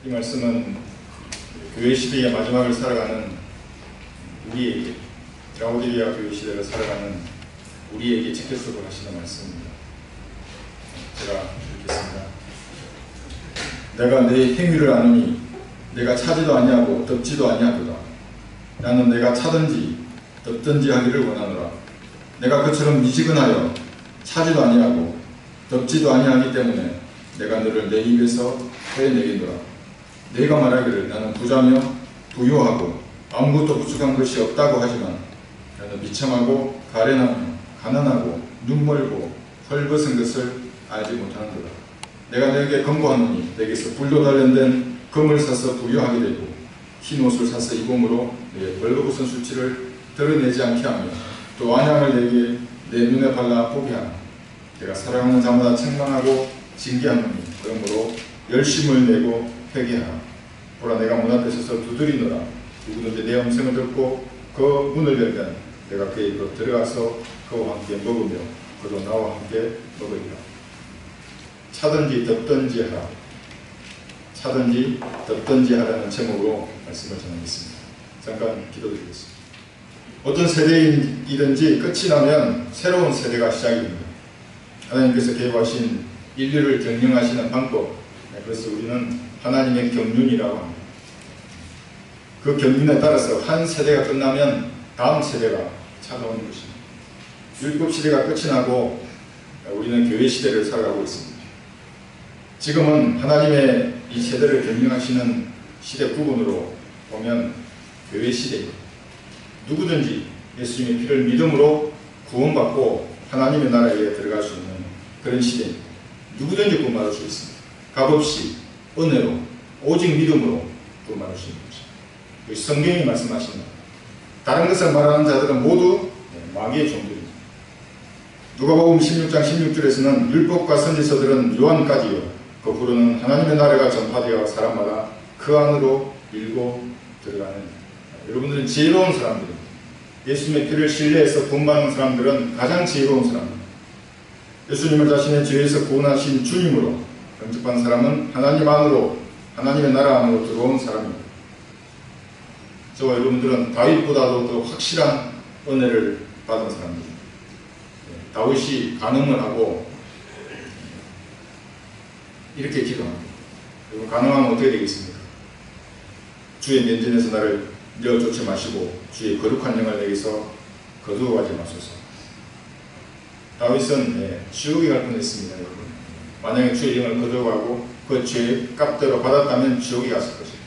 이 말씀은 교회 시대의 마지막을 살아가는 우리에게, 라오디게아 교회 시대를 살아가는 우리에게 직접적으로 하시는 말씀입니다. 제가 읽겠습니다. 내가 내 행위를 아느니 내가 차지도 아니하고 덮지도 아니하도다. 나는 내가 차든지 덮든지 하기를 원하노라. 내가 그처럼 미지근하여 차지도 아니하고 덮지도 아니하기 때문에 내가 너를 내 입에서 해내겠노라. 내가 말하기를 나는 부자며 부유하고 아무것도 부족한 것이 없다고 하지만 나는 비참하고 가련하며 가난하고 눈멀고 헐벗은 것을 알지 못하는도다. 내가 너에게 권고하노니 내게서 불로 단련된 금을 사서 부유하게 되고 흰 옷을 사서 입음으로 내 벌거벗은 수치를 드러내지 않게 하며 또 안양을 내게 내 눈에 발라 보게 하며 내가 사랑하는 자마다 책망하고 징계하노니 그러므로 열심을 내고 회개하라. 보라 내가 문 앞에 서서 두드리노라. 누구든지 내 음성을 듣고 그 문을 열면 내가 그의 입으로 들어가서 그와 함께 먹으며 그도 나와 함께 먹으리라. 차든지 덮든지 하라. 차든지 덮든지 하라는 제목으로 말씀을 전하겠습니다. 잠깐 기도드리겠습니다. 어떤 세대이든지 끝이 나면 새로운 세대가 시작이 됩니다. 하나님께서 계획하신 인류를 경영하시는 방법, 그래서 우리는 하나님의 경륜이라고 합니다. 그 경륜에 따라서 한 세대가 끝나면 다음 세대가 찾아오는 것입니다. 율법 시대가 끝이 나고 우리는 교회 시대를 살아가고 있습니다. 지금은 하나님의 이 세대를 경영하시는 시대 부분으로 보면 교회 시대입니다. 누구든지 예수님의 피를 믿음으로 구원받고 하나님의 나라에 들어갈 수 있는 그런 시대입니다. 누구든지 구원받을 수 있습니다. 값없이 은혜로 오직 믿음으로 구원받을 수 있는 것입니다. 성경이 말씀하십니다. 다른 것을 말하는 자들은 모두 마귀의 종들입니다. 누가복음 16장 16절에서는 율법과 선지서들은 요한까지요 그 후로는 하나님의 나라가 전파되어 사람마다 그 안으로 밀고 들어가는, 여러분들은 지혜로운 사람들입니다. 예수님의 피를 신뢰해서 구원받는 사람들은 가장 지혜로운 사람입니다. 예수님을 자신의 죄에서 구원하신 주님으로 영접한 사람은 하나님 안으로, 하나님의 나라 안으로 들어온 사람입니다. 저와 여러분들은 다윗보다도 더 확실한 은혜를 받은 사람입니다. 다윗이 간음을 하고 이렇게 기도합니다. 여러분, 간음하면 어떻게 되겠습니까? 주의 면전에서 나를 내어쫓지 마시고 주의 거룩한 영을 내게서 거두어가지 마소서. 다윗은 지옥에 갈 뻔했습니다. 여러분, 만약에 주의 영을 거두어가고 그 죄의 값대로 받았다면 지옥에 갔을 것입니다.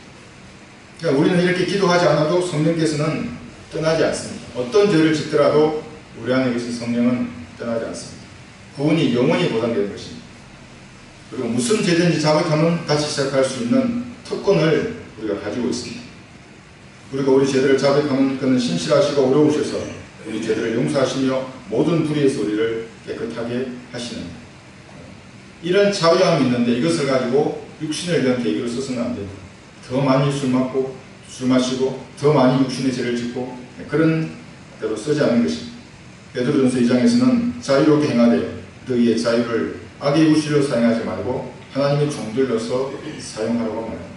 그러니까 우리는 이렇게 기도하지 않아도 성령께서는 떠나지 않습니다. 어떤 죄를 짓더라도 우리 안에 계신 성령은 떠나지 않습니다. 구원이 영원히 보장되는 것입니다. 그리고 무슨 죄든지 자백하면 다시 시작할 수 있는 특권을 우리가 가지고 있습니다. 우리가 우리 죄들을 자백하면 그는 신실하시고 어려우셔서 우리 죄들을 용서하시며 모든 불의에서 우리를 깨끗하게 하시는, 이런 자유함이 있는데 이것을 가지고 육신을 위한 계기로 써서는 안 됩니다. 더 많이 술 마시고 더 많이 육신의 죄를 짓고 그런 대로 쓰지 않는 것입니다. 베드로전서 2장에서는 자유롭게 행하되 너희의 자유를 악의 구실로 사용하지 말고 하나님의 종들로서 사용하라고 말합니다.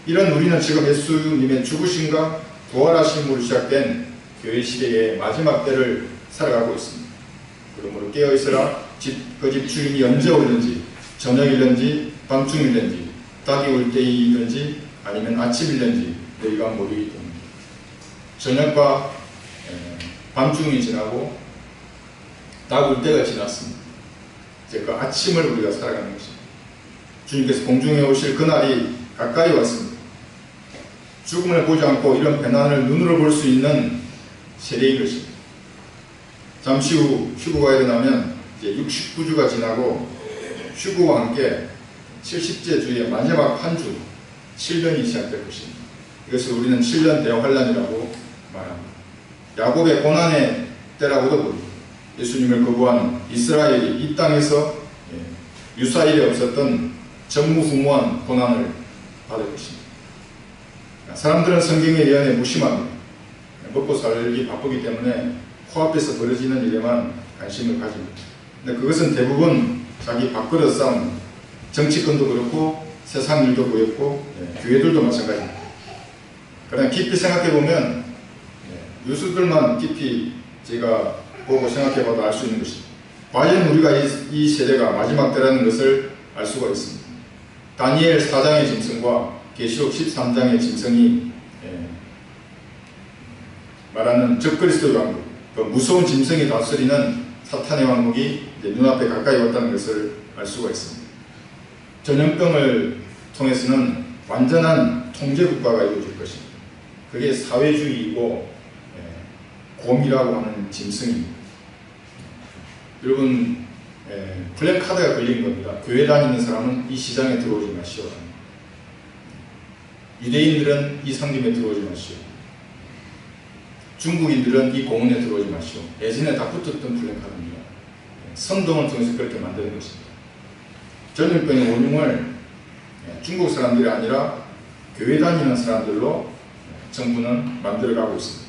이런 우리는 지금 예수님의 죽으심과 부활하심으로 시작된 교회 시대의 마지막 때를 살아가고 있습니다. 그러므로 깨어있으라. 그 집 주인이 언제 오든지 저녁이든지 밤중이든지 닭이 올 때이든지 아니면 아침이든지 너희가 모르기 때문입니다. 저녁과 밤중이 지나고 닭 올 때가 지났습니다. 이제 그 아침을 우리가 살아가는 것입니다. 주님께서 공중에 오실 그날이 가까이 왔습니다. 죽음을 보지 않고 이런 배난을 눈으로 볼 수 있는 세대인 것입니다. 잠시 후 휴거가 일어나면 이제 69주가 지나고 휴거와 함께 70째 주의 마지막 한 주, 7년이 시작될 것입니다. 이것을 우리는 7년 대환란이라고 말합니다. 야곱의 고난의 때라고도 부릅니다. 예수님을 거부한 이스라엘이 이 땅에서 유사일에 없었던 전무후무한 고난을 받을 것입니다. 사람들은 성경의 예언에 무심합니다. 먹고 살기 바쁘기 때문에 코앞에서 벌어지는 일에만 관심을 가집니다. 근데 그것은 대부분 자기 밥그릇 싸움, 정치권도 그렇고 세상 일도 보였고 교회들도 마찬가지입니다. 그러나 깊이 생각해보면 유수들만 깊이 제가 보고 생각해봐도 알 수 있는 것입니다. 과연 우리가 이 세대가 마지막 때라는 것을 알 수가 있습니다. 다니엘 4장의 짐승과 계시록 13장의 짐승이 말하는 적그리스도의 왕국, 그 무서운 짐승이 다스리는 사탄의 왕국이 이제 눈앞에 가까이 왔다는 것을 알 수가 있습니다. 전염병을 통해서는 완전한 통제국가가 이루어질 것입니다. 그게 사회주의이고 곰이라고 하는 짐승입니다. 여러분 플랜카드가 걸린 겁니다. 교회 다니는 사람은 이 시장에 들어오지 마시오. 유대인들은 이 상점에 들어오지 마시오. 중국인들은 이 공원에 들어오지 마시오. 예전에 다 붙었던 플랜카드입니다. 선동을 통해서 그렇게 만드는 것입니다. 전염병의 원흉을 중국 사람들이 아니라 교회 다니는 사람들로 정부는 만들어가고 있습니다.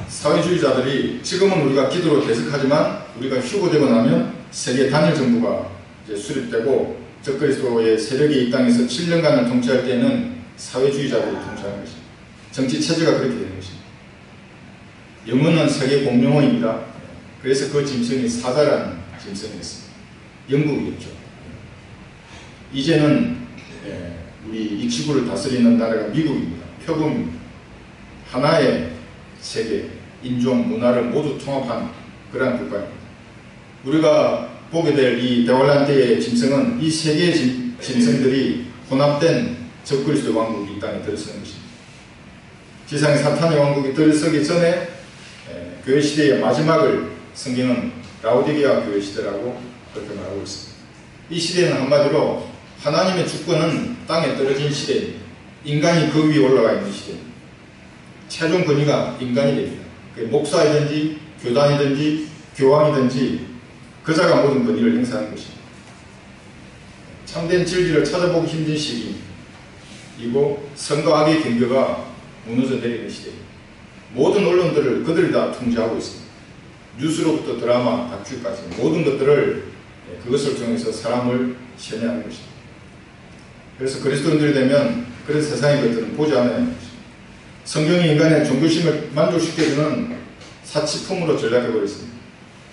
사회주의자들이 지금은 우리가 기도로 대적하지만 우리가 휴고되고 나면 세계 단일 정부가 이제 수립되고 적그리스도의 세력이 이 땅에서 7년간을 통치할 때는 사회주의자들이 통치하는 것입니다. 정치 체제가 그렇게 되는 것입니다. 영어는 세계 공용어입니다. 그래서 그 짐승이 사자라는 짐승이었습니다. 영국이었죠. 이제는 우리 이 지구를 다스리는 나라가 미국입니다. 표범입니다. 하나의 세계, 인종, 문화를 모두 통합한 그러한 국가입니다. 우리가 보게 될 이 대환란 때의 짐승은 이 세 개의 짐승들이 혼합된 적그리스도 왕국이 이 땅에 들어서는 것입니다. 지상의 사탄의 왕국이 들어서기 전에 교회 시대의 마지막을 성경은 라오디게아 교회 시대라고 그렇게 말하고 있습니다. 이 시대는 한마디로 하나님의 주권은 땅에 떨어진 시대입니다. 인간이 그 위에 올라가 있는 시대입니다. 최종 권위가 인간이 됩니다. 목사이든지 교단이든지 교황이든지 그자가 모든 권위를 행사하는 것입니다. 참된 진리를 찾아보기 힘든 시기이고 선과 악의 경계가 무너져 내리는 시대입니다. 모든 언론들을 그들이 다 통제하고 있습니다. 뉴스로부터 드라마, 다큐까지 모든 것들을 그것을 통해서 사람을 시현하는 것입니다. 그래서 그리스도인들이 되면 그런 세상의 것들은 보지 않아야 하는 것입니다. 성경이 인간의 종교심을 만족시켜주는 사치품으로 전락해버렸습니다.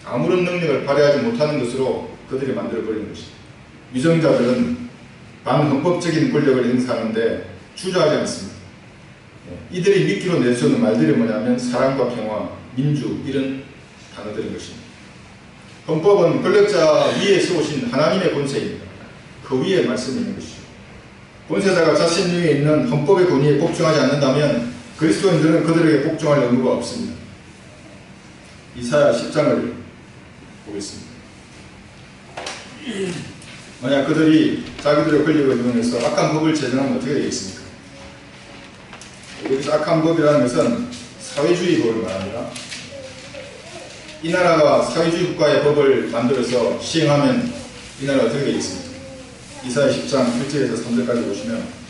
아무런 능력을 발휘하지 못하는 것으로 그들이 만들어버리는 것입니다. 위정자들은 반헌법적인 권력을 행사하는데 주저하지 않습니다. 이들이 믿기로 내세우는 말들이 뭐냐면 사랑과 평화, 민주 이런 단어들인 것입니다. 헌법은 권력자 위에 세우신 하나님의 권세입니다. 그 위에 말씀이 있는 것이죠. 권세자가 자신 위에 있는 헌법의 권위에 복종하지 않는다면 그리스도인들은 그들에게 복종할 의무가 없습니다. 이사야 10장을 보겠습니다. 만약 그들이 자기들의 권력을 이용해서 악한 법을 제정하면 어떻게 되겠습니까? 여기서 악한 법이라는 것은 사회주의 법을 말합니다. 이 나라가 사회주의 국가의 법을 만들어서 시행하면 이 나라가 어떻게 되겠습니까? 이사야 10장 1절에서 3절까지 보시면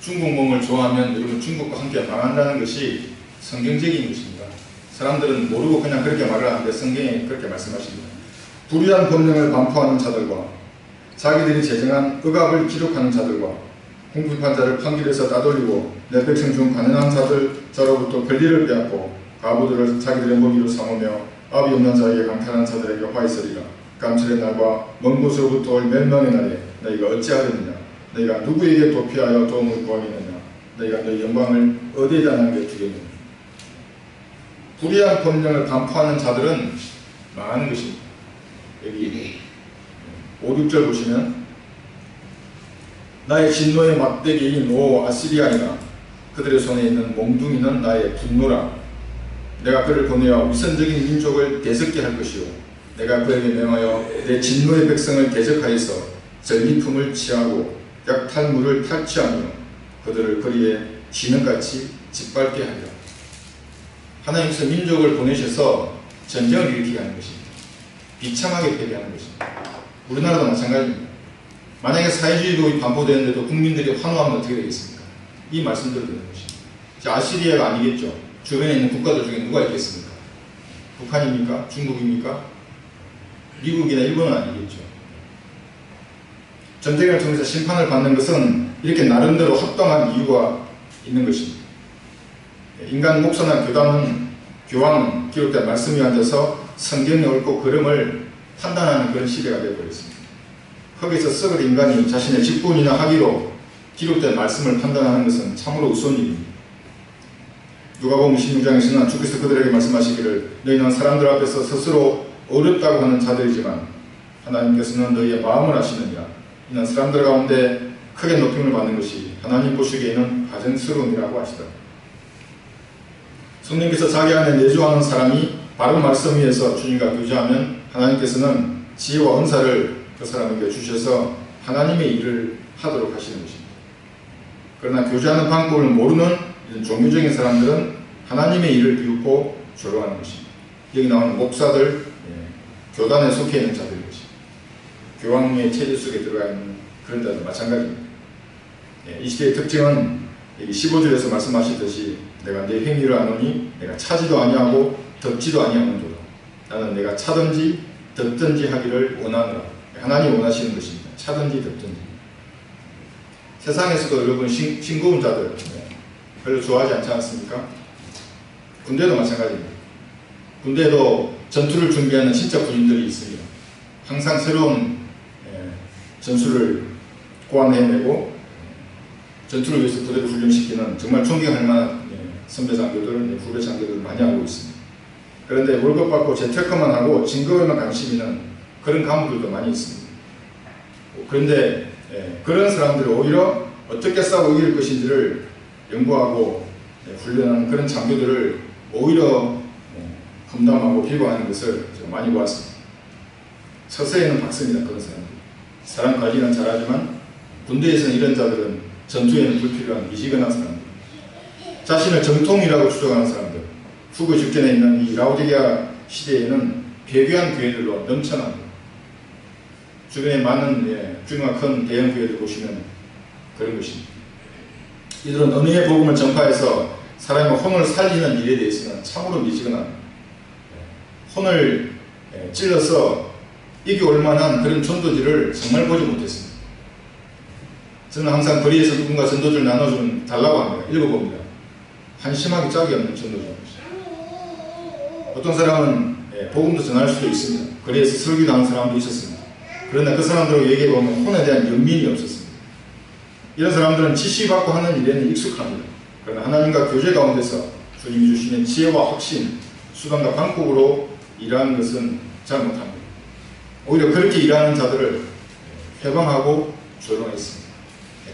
중국 몸을 좋아하면 여러분 중국과 함께 망한다는 것이 성경적인 것입니다. 사람들은 모르고 그냥 그렇게 말을 하는데 성경에 그렇게 말씀하십니다. 불의한 법령을 반포하는 자들과 자기들이 제정한 억압을 기록하는 자들과 공핍한 자를 판결해서 따돌리고 내 백성 중 가난한 자로부터 권리를 빼앗고 과부들을 자기들의 먹이로 삼으며 압이 없는 자에게 강탈하는 자들에게 화 있으리라. 감찰의 날과 먼 곳으로부터 올 멸망의 날에 너희가 어찌하겠느냐. 너희가 누구에게 도피하여 도움을 구하겠느냐. 너희가 너희 영광을 어디에다 남겨두겠느냐. 불의한 법령을 반포하는 자들은 망하는 것입니다. 여기 5, 6절 보시면 나의 진노의 막대기인 오 아시리아이나 그들의 손에 있는 몽둥이는 나의 분노라. 내가 그를 보내어 위선적인 민족을 대적게 할 것이요 내가 그에게 명하여 내 진노의 백성을 대적하여서 전리품을 취하고 약탈물을 탈취하며 그들을 거리에 쥐는같이 짓밟게 하리라. 하나님께서 민족을 보내셔서 전쟁을 일으키게 하는 것입니다. 비참하게 패배하는 것입니다. 우리나라도 마찬가지입니다. 만약에 사회주의도 반포되는데도 국민들이 환호하면 어떻게 되겠습니까? 이 말씀대로 되는 것입니다. 아시리아가 아니겠죠. 주변에 있는 국가들 중에 누가 있겠습니까? 북한입니까? 중국입니까? 미국이나 일본은 아니겠죠. 전쟁을 통해서 심판을 받는 것은 이렇게 나름대로 합당한 이유가 있는 것입니다. 인간 목사나 교황은 기록된 말씀이 앉아서 성경의 옳고 그름을 판단하는 그런 시대가 되어버렸습니다. 거기서 썩을 인간이 자신의 직분이나 학위로 기록된 말씀을 판단하는 것은 참으로 우스운 일입니다. 누가복음 16장에서는 주께서 그들에게 말씀하시기를 너희는 사람들 앞에서 스스로 어렵다고 하는 자들이지만 하나님께서는 너희의 마음을 아시느니라. 이는 사람들 가운데 크게 높임을 받는 것이 하나님 보시기에는 가증스러움이라고 하시더라. 성령께서 자기 안에 내주하는 사람이 바른 말씀 위에서 주님과 교제하면 하나님께서는 지혜와 은사를 그 사람에게 주셔서 하나님의 일을 하도록 하시는 것입니다. 그러나 교제하는 방법을 모르는 이런 종교적인 사람들은 하나님의 일을 비웃고 조롱하는 것입니다. 여기 나오는 목사들, 교단에 속해 있는 자들인 것입니다. 교황의 체제 속에 들어가 있는 그런 자들 마찬가지입니다. 이 시대의 특징은 15절에서 말씀하시듯이 내가 내 행위를 아노니 내가 차지도 아니하고 덮지도 아니하는도다. 나는 내가 차든지 덮든지 하기를 원하노라. 하나님이 원하시는 것입니다. 차든지 덮든지. 세상에서도 여러분 싱거운 자들 별로 좋아하지 않지 않습니까? 군대도 마찬가지입니다. 군대에도 전투를 준비하는 진짜 군인들이 있습니다. 항상 새로운 전술을 고안해내고 전투를 위해서 부대를 훈련시키는 정말 존경할 만한 선배 장교들, 후배 장교들 많이 알고 있습니다. 그런데 월급 받고 재테크만 하고 증거에만 관심 있는 그런 간부들도 많이 있습니다. 그런데 그런 사람들이 오히려 어떻게 싸우고 이길 것인지를 연구하고 훈련하는 그런 장교들을 오히려 험담하고 비방하는 것을 제가 많이 보았습니다. 서서히는 박습니다. 그런 사람들. 사람 관리는 잘하지만 군대에서는 이런 자들은 전투에는 불필요한 미지근한 사람들, 자신을 정통이라고 주장하는 사람들, 후고 직전에 있는 이 라오디게아 시대에는 배교한 교회들로 넘쳐납니다. 주변에 많은 규모가 큰 대형 교회들 보시면 그런 것입니다. 이들은 은혜의 복음을 전파해서 사람의 혼을 살리는 일에 대해서는 참으로 미지근합니다. 혼을 찔러서 이겨올 만한 그런 전도지를 정말 보지 못했습니다. 저는 항상 거리에서 누군가 전도지를 나눠주면 달라고 합니다. 읽어봅니다. 한심하게 짝이 없는 전도지입니다. 어떤 사람은 복음도 전할 수도 있습니다. 거리에서 설교당한 사람도 있었습니다. 그러나 그 사람들하고 얘기해보면 혼에 대한 연민이 없었습니다. 이런 사람들은 지시받고 하는 일에는 익숙합니다. 그러나 하나님과 교제 가운데서 주님이 주시는 지혜와 확신, 수단과 방법으로 일하는 것은 잘 못합니다. 오히려 그렇게 일하는 자들을 회방하고 조롱했습니다.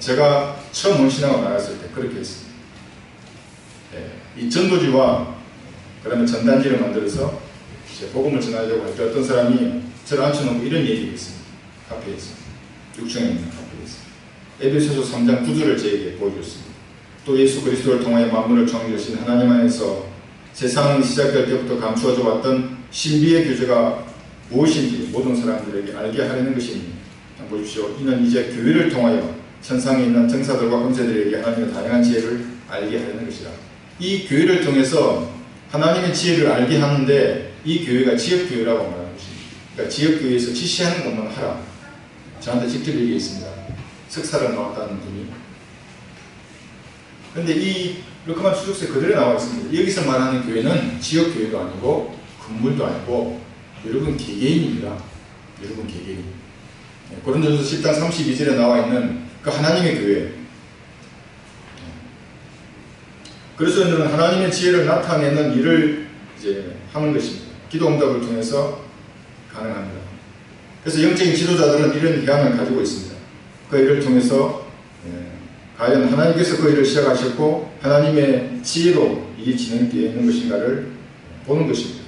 제가 처음 원신학을 나갔을 때 그렇게 했습니다. 이 전도지와 그 다음에 전단지를 만들어서 이제 복음을 전하려고 할 때 어떤 사람이 저를 앉혀놓고 이런 얘기를 했습니다. 카페에서. 6층에 있는 카페에서. 에베소서 3장 9절을 저에게 보여줬습니다. 또 예수 그리스도를 통하여 만물을 창조하신 하나님 안에서 세상이 시작될 때부터 감추어져 왔던 신비의 교제가 무엇인지 모든 사람들에게 알게 하려는 것입니다. 보십시오. 이는 이제 교회를 통하여 천상에 있는 정사들과 권세들에게 하나님의 다양한 지혜를 알게 하려는 것이라. 이 교회를 통해서 하나님의 지혜를 알게 하는데 이 교회가 지역교회라고 말하는 것입니다. 그러니까 지역교회에서 지시하는 것만 하라. 저한테 직접 얘기했습니다. 석사를 나왔다는 분이. 그런데 이 르크만 추적서에 그대로 나와 있습니다. 여기서 말하는 교회는 지역교회도 아니고 건물도 아니고 여러분 개개인입니다. 여러분 개개인. 고린도전서 10장 32절에 나와 있는 그 하나님의 교회. 그리스도인들은 하나님의 지혜를 나타내는 일을 이제 하는 것입니다. 기도 응답을 통해서 가능합니다. 그래서 영적인 지도자들은 이런 해안을 가지고 있습니다. 그 일을 통해서 과연 하나님께서 그 일을 시작하셨고 하나님의 지혜로 일이 진행되어 있는 것인가를 보는 것입니다.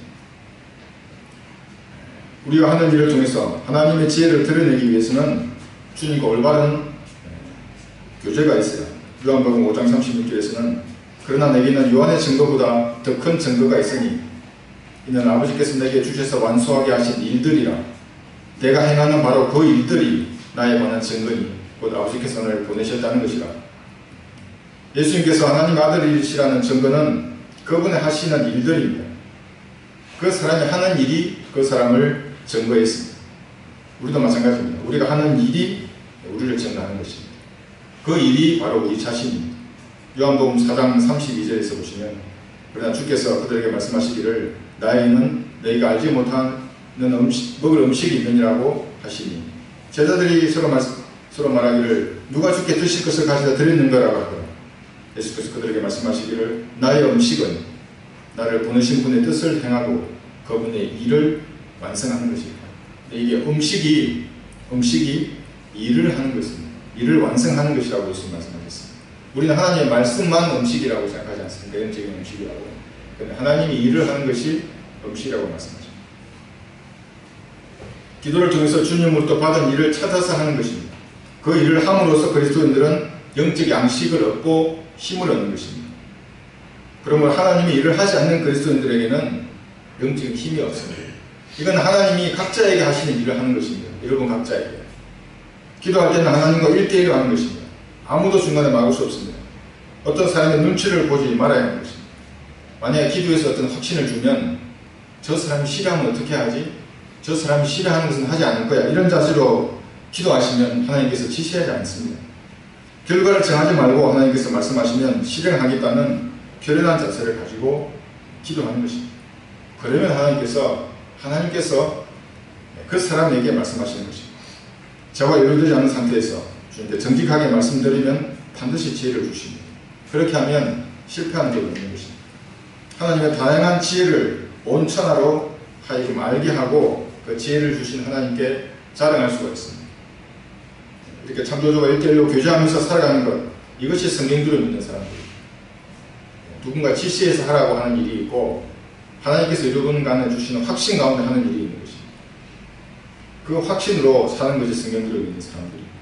우리가 하는 일을 통해서 하나님의 지혜를 드러내기 위해서는 주님과 올바른 교제가 있어요. 요한복음 5장 36절에서는 그러나 내게는 요한의 증거보다 더 큰 증거가 있으니 이는 아버지께서 내게 주셔서 완수하게 하신 일들이라. 내가 행하는 바로 그 일들이 나에 관한 증거니 곧 아버지께서 나를 보내셨다는 것이라. 예수님께서 하나님 아들이시라는 증거는 그분의 하시는 일들입니다. 그 사람이 하는 일이 그 사람을 증거했습니다. 우리도 마찬가지입니다. 우리가 하는 일이 우리를 증거하는 것입니다. 그 일이 바로 우리 자신입니다. 요한복음 4장 32절에서 보시면 그러나 주께서 그들에게 말씀하시기를 나에게는 너희가 알지 못하는 먹을 음식이 있느니라고 하시니 제자들이 서로 말하기를 누가 주께 드실 것을 가져다 드렸는가라고 하더라. 예수께서 그들에게 말씀하시기를 나의 음식은 나를 보내신 분의 뜻을 행하고 그분의 일을 완성하는 것입니다. 이게 음식이 일을 하는 것입니다. 일을 완성하는 것이라고 예수님 말씀하셨습니다. 우리는 하나님의 말씀만 음식이라고 생각하지 않습니다. 영적인 음식이라고. 그런데 하나님이 일을 하는 것이 음식이라고 말씀하십니다. 기도를 통해서 주님으로부터 받은 일을 찾아서 하는 것입니다. 그 일을 함으로써 그리스도인들은 영적 양식을 얻고 힘을 얻는 것입니다. 그러므로 하나님이 일을 하지 않는 그리스도인들에게는 영적인 힘이 없습니다. 이건 하나님이 각자에게 하시는 일을 하는 것입니다. 여러분 각자에게. 기도할 때는 하나님과 1대1로 하는 것입니다. 아무도 중간에 막을 수 없습니다. 어떤 사람의 눈치를 보지 말아야 하는 것입니다. 만약에 기도에서 어떤 확신을 주면 저 사람이 싫어하면 어떻게 하지? 저 사람이 싫어하는 것은 하지 않을 거야. 이런 자세로 기도하시면 하나님께서 지시하지 않습니다. 결과를 정하지 말고 하나님께서 말씀하시면 실행하겠다는 결연한 자세를 가지고 기도하는 것입니다. 그러면 하나님께서 그 사람에게 말씀하시는 것입니다. 저와 연루되지 않은 상태에서 주님께 정직하게 말씀드리면 반드시 지혜를 주십니다. 그렇게 하면 실패하는 적이 없는 것입니다. 하나님의 다양한 지혜를 온 천하로 하여금 알게 하고 그 지혜를 주신 하나님께 자랑할 수가 있습니다. 이렇게 창조주와 1대1로 교제하면서 살아가는 것, 이것이 성경주를 믿는 사람들입니다. 누군가 지시해서 하라고 하는 일이 있고 하나님께서 여러분 간에 주시는 확신 가운데 하는 일이 있는 것입니다. 그 확신으로 사는 것이 성경주를 믿는 사람들입니다.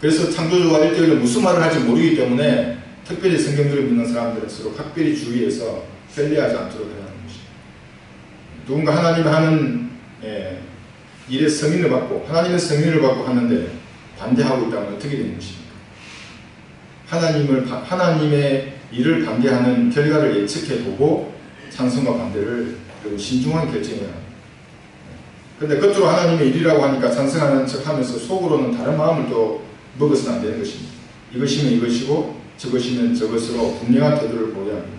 그래서 창조주와 1대1로 무슨 말을 할지 모르기 때문에 특별히 성경주를 믿는 사람들은 서로 각별히 주의해서 편리하지 않도록 해야 하는 것입니다. 누군가 하나님이 하는 일의 승인을 받고 하나님의 승인을 받고 하는데 반대하고 있다면 어떻게 되는 것입니까? 하나님의 일을 반대하는 결과를 예측해보고 찬성과 반대를 신중하게 결정해야 합니다. 그런데 겉으로 하나님의 일이라고 하니까 찬성하는 척하면서 속으로는 다른 마음을 또 먹어서는 안 되는 것입니다. 이것이면 이것이고 저것이면 저것으로 분명한 태도를 보여야 합니다.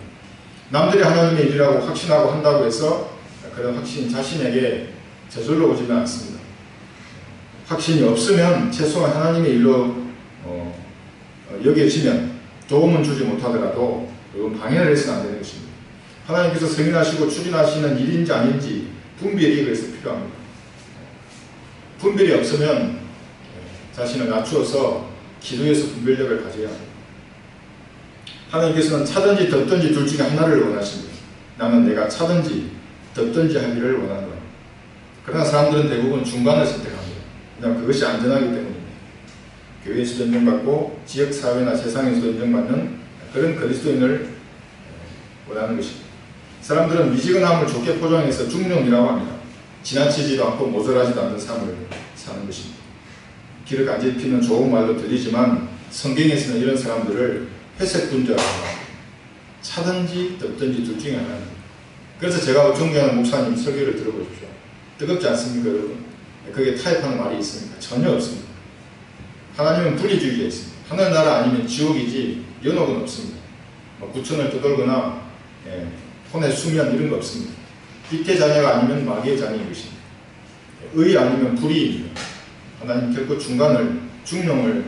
남들이 하나님의 일이라고 확신하고 한다고 해서 그런 확신이 자신에게 저절로 오지는 않습니다. 확신이 없으면 최소한 하나님의 일로 여겨지면 도움은 주지 못하더라도 이건 방해를 해서는 안 되는 것입니다. 하나님께서 승인하시고 추진하시는 일인지 아닌지 분별이 그래서 필요합니다. 분별이 없으면 자신을 낮추어서 기도에서 분별력을 가져야 합니다. 하나님께서는 차든지 덮든지 둘 중에 하나를 원하십니다. 나는 내가 차든지 덮든지 하기를 원한다. 그러나 사람들은 대부분 중간을 선택합니다. 그냥 그것이 안전하기 때문입니다. 교회에서도 인정받고 지역사회나 세상에서도 인정받는 그런 그리스도인을 원하는 것입니다. 사람들은 미지근함을 좋게 포장해서 중용이라고 합니다. 지나치지도 않고 모자라지도 않는 삶을 사는 것입니다. 길을 간절히 피는 좋은 말도 들리지만 성경에서는 이런 사람들을 회색분자라고 합니다. 차든지 덮든지 둘 중에 하나입니다. 그래서 제가 존경하는 목사님 설교를 들어보십시오. 뜨겁지 않습니까, 여러분? 거기에 타협하는 말이 있습니까? 전혀 없습니다. 하나님은 분리주의가 있습니다. 하늘나라 아니면 지옥이지 연옥은 없습니다. 구천을 떠돌거나 혼의 수면 이런 거 없습니다. 빛의 자녀가 아니면 마귀의 자녀인 것입니다. 의 아니면 불의입니다. 하나님 결코 중용을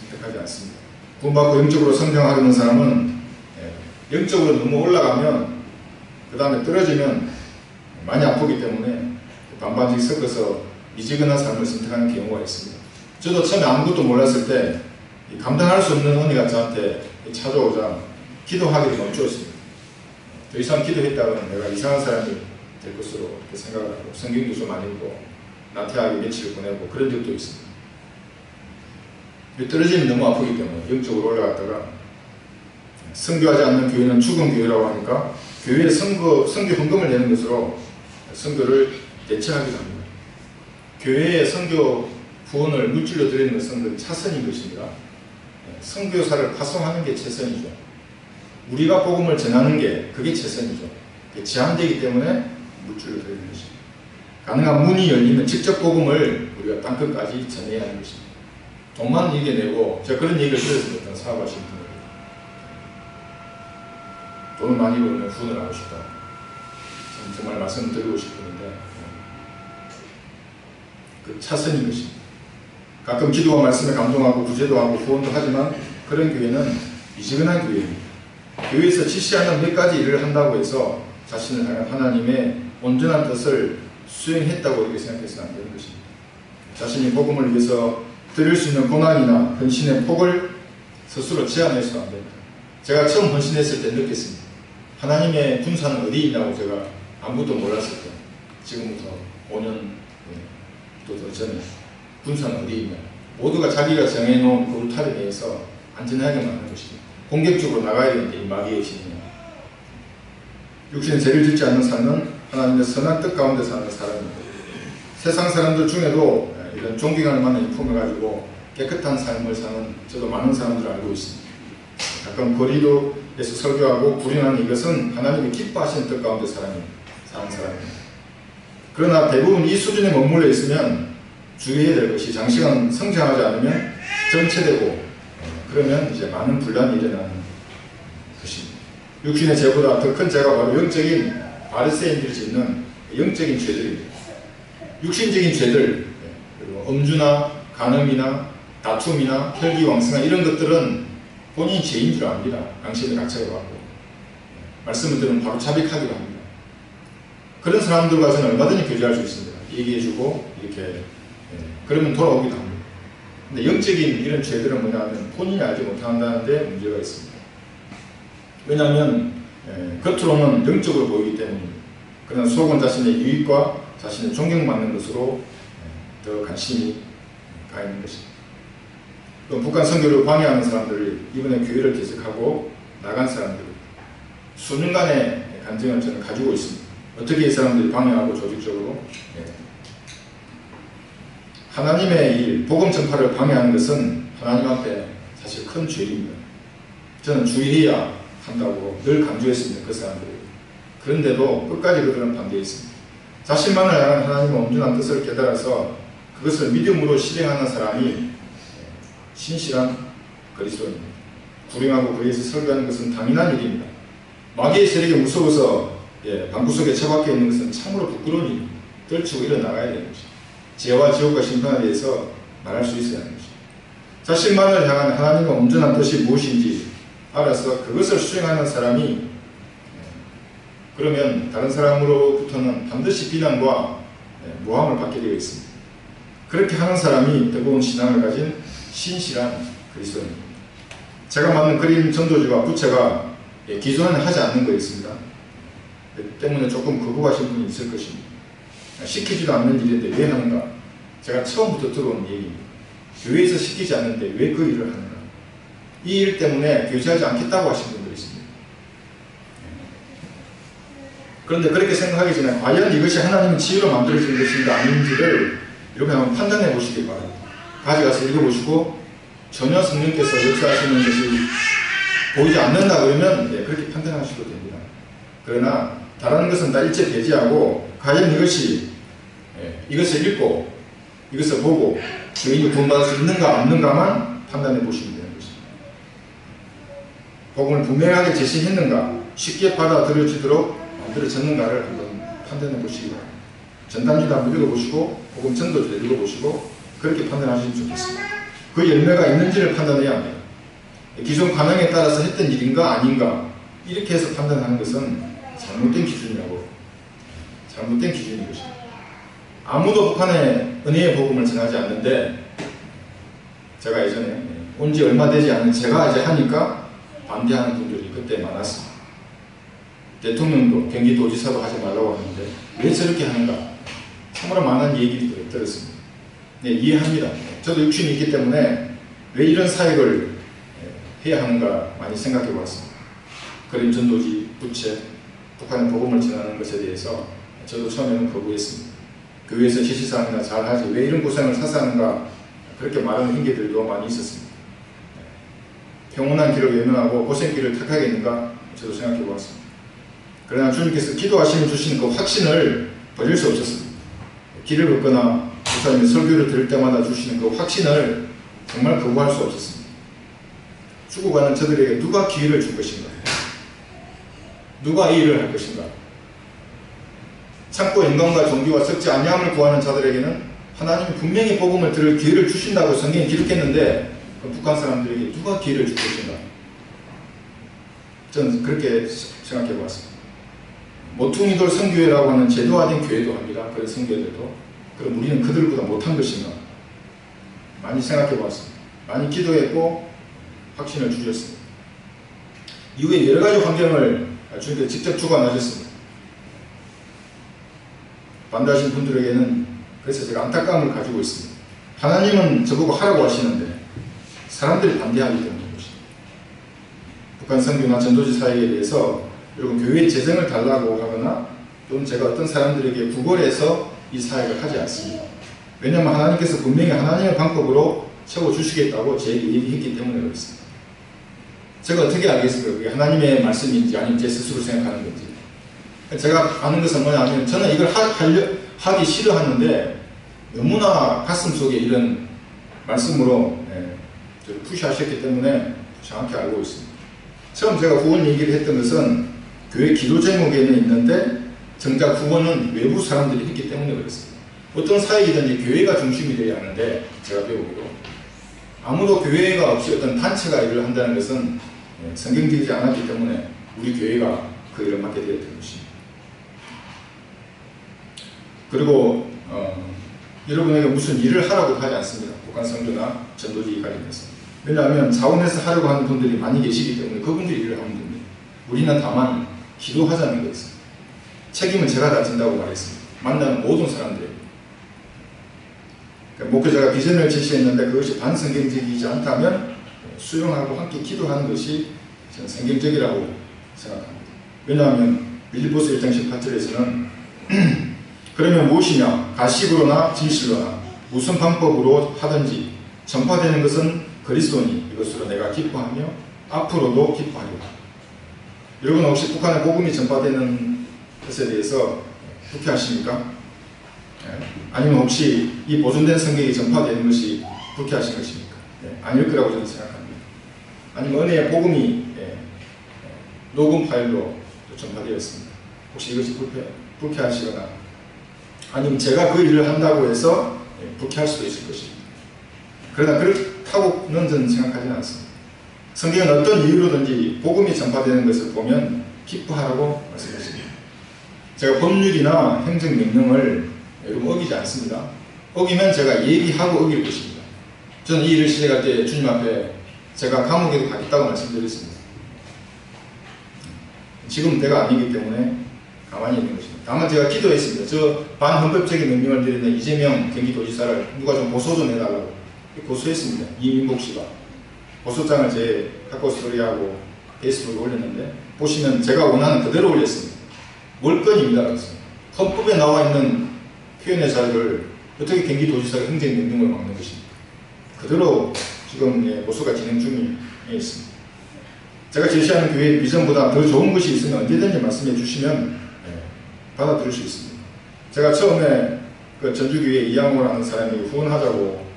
선택하지 않습니다. 구원받고 영적으로 성장하려는 사람은 영적으로 너무 올라가면 그 다음에 떨어지면 많이 아프기 때문에 반반씩 섞어서 미지근한 삶을 선택하는 경우가 있습니다. 저도 처음에 아무것도 몰랐을 때 감당할 수 없는 은혜가 저한테 찾아오자 기도하기를 멈추었습니다. 더 이상 기도했다가는 내가 이상한 사람이 될 것으로 이렇게 생각을 하고 성경도 좀 많이 읽고 나태하게 며칠을 보내고 그런 적도 있습니다. 떨어지면 너무 아프기 때문에 영적으로 올라갔다가 선교하지 않는 교회는 죽은 교회라고 하니까 교회에 선교 헌금을 내는 것으로 선교를 대체하기도 합니다. 교회에 선교 후원을 물질로 드리는 것은 차선인 것입니다. 선교사를 파송하는 게 최선이죠. 우리가 복음을 전하는 게 그게 최선이죠. 제한되기 때문에 물줄을 드리는 것입니다. 가능한 문이 열리면 직접 복음을 우리가 땅끝까지 전해야 하는 것입니다. 돈만 이겨내고, 제가 그런 얘기를 들었습니다. 어떤 사업하시는 분에게. 돈을 많이 벌면 후원을 하고 싶다. 정말 말씀을 드리고 싶었는데, 그 차선인 것입니다. 가끔 기도와 말씀에 감동하고 구제도 하고 후원도 하지만 그런 교회는 미지근한 교회입니다. 교회에서 지시하는 몇 가지 일을 한다고 해서 자신을 향한 하나님의 온전한 뜻을 수행했다고 이렇게 생각해서는 안 되는 것입니다. 자신이 복음을 위해서 드릴 수 있는 고난이나 헌신의 폭을 스스로 제한해서는 안 됩니다. 제가 처음 헌신했을 때 느꼈습니다. 하나님의 군사는 어디 있냐고 제가 아무것도 몰랐을 때, 지금부터 5년 또 더 전에 군사는 어디 있냐. 모두가 자기가 정해놓은 그 울타리 내에서 안전하게만 하는 것입니다. 공격적으로 나가야 되는데 이 마귀의 진이냐. 육신의 죄를 짓지 않는 삶은 하나님의 선한 뜻 가운데 사는 사람입니다. 세상 사람들 중에도 이런 존경할 만한 품을 가지고 깨끗한 삶을 사는 저도 많은 사람들을 알고 있습니다. 가끔 거리도에서 설교하고 불행한 이것은 하나님이 기뻐하시는 뜻 가운데 사는 사람입니다. 그러나 대부분 이 수준에 머물러 있으면 주의해야 될 것이 장시간 성장하지 않으면 정체되고 그러면 이제 많은 분란이 일어나는 것입니다. 육신의 죄보다 더 큰 죄가 바로 영적인 바리새인들이 짓는 영적인 죄들입니다. 육신적인 죄들, 그리고 음주나 간음이나 다툼이나 혈기왕성한 이런 것들은 본인이 죄인 줄 압니다. 양심의 가책을 받고 말씀을 들으면 바로 자백하기도 합니다. 그런 사람들과 저는 얼마든지 교제할 수 있습니다. 얘기해주고 이렇게 그러면 돌아오기도 합니다. 근데 영적인 이런 죄들은 뭐냐면 본인이 알지 못한다는 데 문제가 있습니다. 왜냐하면 겉으로는 영적으로 보이기 때문입니다. 그러나 속은 자신의 유익과 자신의 존경받는 것으로 더 관심이 가 있는 것입니다. 또 북한 선교를 방해하는 사람들을 이번에 교회를 개척하고 나간 사람들 수년간의 간증을 저는 가지고 있습니다. 어떻게 이 사람들이 방해하고 조직적으로 하나님의 일, 복음 전파를 방해하는 것은 하나님 앞에 사실 큰 죄입니다. 저는 주의해야 한다고 늘 강조했습니다. 그 사람들이. 그런데도 끝까지 그들은 반대했습니다. 자신만을 향한 하나님의 온전한 뜻을 깨달아서 그것을 믿음으로 실행하는 사람이 신실한 그리스도입니다. 불행하고 거기에서 설교하는 것은 당연한 일입니다. 마귀의 세력에 무서워서 방구석에 처박혀 있는 것은 참으로 부끄러운 일입니다. 떨치고 일어나가야 되는 것입니다. 죄와 지옥과 심판에 대해서 말할 수 있어야 하는 것입니다. 자신만을 향한 하나님의 온전한 뜻이 무엇인지 알아서 그것을 수행하는 사람이 그러면 다른 사람으로부터는 반드시 비난과 모함을 받게 되어 있습니다. 그렇게 하는 사람이 대부분 신앙을 가진 신실한 그리스도입니다. 제가 만든 그림 전도지와 부채가 기존에는 하지 않는 거였습니다. 때문에 조금 거부하신 분이 있을 것입니다. 시키지도 않는 일인데 왜 하는가? 제가 처음부터 들어온 얘기입니다. 교회에서 시키지 않는데 왜 그 일을 하는가? 이 일 때문에 교제하지 않겠다고 하신 분들이 있습니다. 그런데 그렇게 생각하기 전에 과연 이것이 하나님의 지혜로 만들어진 것인가 아닌지를 이렇게 한번 판단해 보시기 바랍니다. 가져가서 읽어보시고 전혀 성령께서 역사하시는 것이 보이지 않는다 그러면 그렇게 판단하셔도 됩니다. 그러나 다른 것은 다 일체 배제하고 과연 이것을 읽고 이것을 보고 주인이 구원받을 수 있는가 없는가만 판단해 보시면 되는 것입니다. 복음을 분명하게 제시했는가, 쉽게 받아들여지도록 만들어졌는가를 한번 판단해 보시기 바랍니다. 전단지도 한번 읽어보시고 복음 전도지도 읽어보시고 그렇게 판단하시면 좋겠습니다. 그 열매가 있는지를 판단해야 합니다. 기존 관행에 따라서 했던 일인가 아닌가 이렇게 해서 판단하는 것은 잘못된 기준이라고 잘못된 기준인 것입니다. 아무도 북한에 은혜의 복음을 전하지 않는데 제가 예전에 온 지 얼마 되지 않은 제가 이제 하니까 반대하는 분들이 그때 많았습니다. 대통령도 경기도지사도 하지 말라고 하는데 왜 저렇게 하는가 참으로 많은 얘기를 들었습니다. 이해합니다. 저도 육신이 있기 때문에 왜 이런 사역을 해야 하는가 많이 생각해 보았습니다. 그림 전도지, 부채, 북한의 복음을 전하는 것에 대해서 저도 처음에는 거부했습니다. 교회에서 지시사항이나 잘 하지 왜 이런 고생을 사서 하는가 그렇게 말하는 hin계들도 많이 있었습니다. 평온한 길을 외면하고 고생길을 택하겠는가? 저도 생각해 보았습니다. 그러나 주님께서 기도하시면 주시는 그 확신을 버릴 수 없었습니다. 길을 걷거나 목사님의 설교를 들을 때마다 주시는 그 확신을 정말 거부할 수 없었습니다. 죽어가는 저들에게 누가 기회를 줄 것인가? 누가 이 일을 할 것인가? 참고 인간과 종교와 썩지 아니함을 구하는 자들에게는 하나님이 분명히 복음을 들을 기회를 주신다고 성경에 기록했는데 북한 사람들에게 누가 기회를 줄 것인가? 저는 그렇게 생각해 보았습니다. 모퉁이돌 선교회라고 하는 제도화된 교회도 합니다. 그런 선교회들도. 그럼 우리는 그들보다 못한 것인가? 많이 생각해 보았습니다. 많이 기도했고 확신을 주셨습니다. 이후에 여러 가지 환경을 주님께 직접 주관하셨습니다. 반대하신 분들에게는 그래서 제가 안타까움을 가지고 있습니다. 하나님은 저보고 하라고 하시는데 사람들이 반대하기 때문인 것입니다. 북한 선교나 전도지 사역에 대해서 여러분 교회 재정을 달라고 하거나 또는 제가 어떤 사람들에게 구걸해서 이 사역을 하지 않습니다. 왜냐하면 하나님께서 분명히 하나님의 방법으로 채워주시겠다고 제게 얘기했기 때문에 그렇습니다. 제가 어떻게 알겠습니까? 그게 하나님의 말씀인지 아니면 제 스스로 생각하는 건지. 제가 아는 것은 뭐냐면 저는 이걸 하기 싫어하는데 너무나 가슴 속에 이런 말씀으로 저를 푸시하셨기 때문에 정확히 알고 있습니다. 처음 제가 후원 얘기를 했던 것은 교회 기도 제목에는 있는데 정작 후원은 외부 사람들이 했기 때문에 그렇습니다. 어떤 사역이든지 교회가 중심이 되어야 하는데 제가 배우기로 아무도 교회가 없이 어떤 단체가 일을 한다는 것은 성경적이지 않았기 때문에 우리 교회가 그 일을 맡게 되었던 것입니다. 그리고 여러분에게 무슨 일을 하라고 하지 않습니다. 북한 선교나 전도지 관련해서. 왜냐하면 자원해서 하려고 하는 분들이 많이 계시기 때문에 그분들이 일을 하면 됩니다. 우리는 다만 기도하자는 것입니다. 책임은 제가 다 진다고 말했습니다. 만나는 모든 사람들에게. 목회자가 비전을 제시했는데 그것이 반성경적이지 않다면 수용하고 함께 기도하는 것이 저는 성경적이라고 생각합니다. 왜냐하면 빌립보서 1장 18절에서는 그러면 무엇이냐? 가식으로나 진실로나 무슨 방법으로 하든지 전파되는 것은 그리스도니 이것으로 내가 기뻐하며 앞으로도 기뻐하리라. 여러분 혹시 북한의 복음이 전파되는 것에 대해서 불쾌하십니까? 아니면 혹시 이 보존된 성경이 전파되는 것이 불쾌하신 것입니까? 아닐 거라고 저는 생각합니다. 아니면 은혜의 복음이 녹음 파일로 전파되었습니다. 혹시 이것이 불쾌하시거나 아니면 제가 그 일을 한다고 해서 불쾌할 수도 있을 것입니다. 그러나 그렇다고는 저는 생각하지는 않습니다. 성경은 어떤 이유로든지 복음이 전파되는 것을 보면 기뻐하라고 말씀하십니다. 제가 법률이나 행정명령을 여러분 어기지 않습니다. 어기면 제가 얘기하고 어길 것입니다. 저는 이 일을 시작할 때 주님 앞에 제가 감옥에도 가겠다고 말씀드렸습니다. 지금 때가 아니기 때문에 가만히 있는 것입니다. 다만 제가 기도했습니다. 저 반헌법적인 명령을 드리는 이재명 경기도지사를 누가 좀 고소 좀 해달라고 고소했습니다. 이민복 씨가 고소장을 제 갖고 소리하고 페이스북에 올렸는데 보시면 제가 원하는 그대로 올렸습니다. 월권입니다. 헌법에 나와 있는 표현의 자유를 어떻게 경기도지사가 행정명령을 막는 것입니까? 그대로 지금 고소가 진행 중에 있습니다. 제가 제시하는 교회의 비전보다 더 좋은 것이 있으면 언제든지 말씀해 주시면 받아들일 수 있습니다. 제가 처음에 그 전주교회 이양호라는 사람이 후원하자고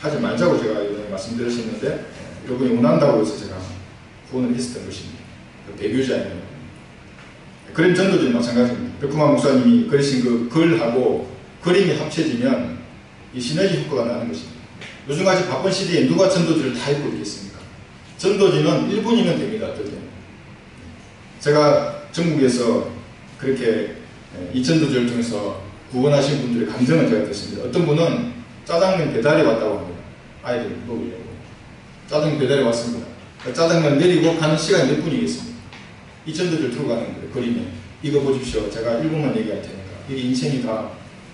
하지 말자고 제가 이번에 말씀드렸었는데 여러분이 원한다고 해서 제가 후원을 했었던 것입니다. 그 배교자입니다. 그림 전도도 마찬가지입니다. 백구만 목사님이 그리신 그 글하고 그림이 합쳐지면 이 시너지 효과가 나는 것입니다. 요즘같이 바쁜 시대에 누가 전도지를 다 읽고 있겠습니까? 전도지는 1분이면 됩니다. 어떨 때는. 제가 전국에서 그렇게 이 전도지를 통해서 구원하신 분들의 감정을 제가 듣습니다. 어떤 분은 짜장면 배달이 왔다고 합니다. 아이들 먹으려고. 짜장면 배달이 왔습니다. 짜장면 내리고 가는 시간이 몇 분이겠습니까? 이 전도지를 들고 가는 거예요. 그림에. 이거 보십시오. 제가 1분만 얘기할 테니까. 이게 인생이 다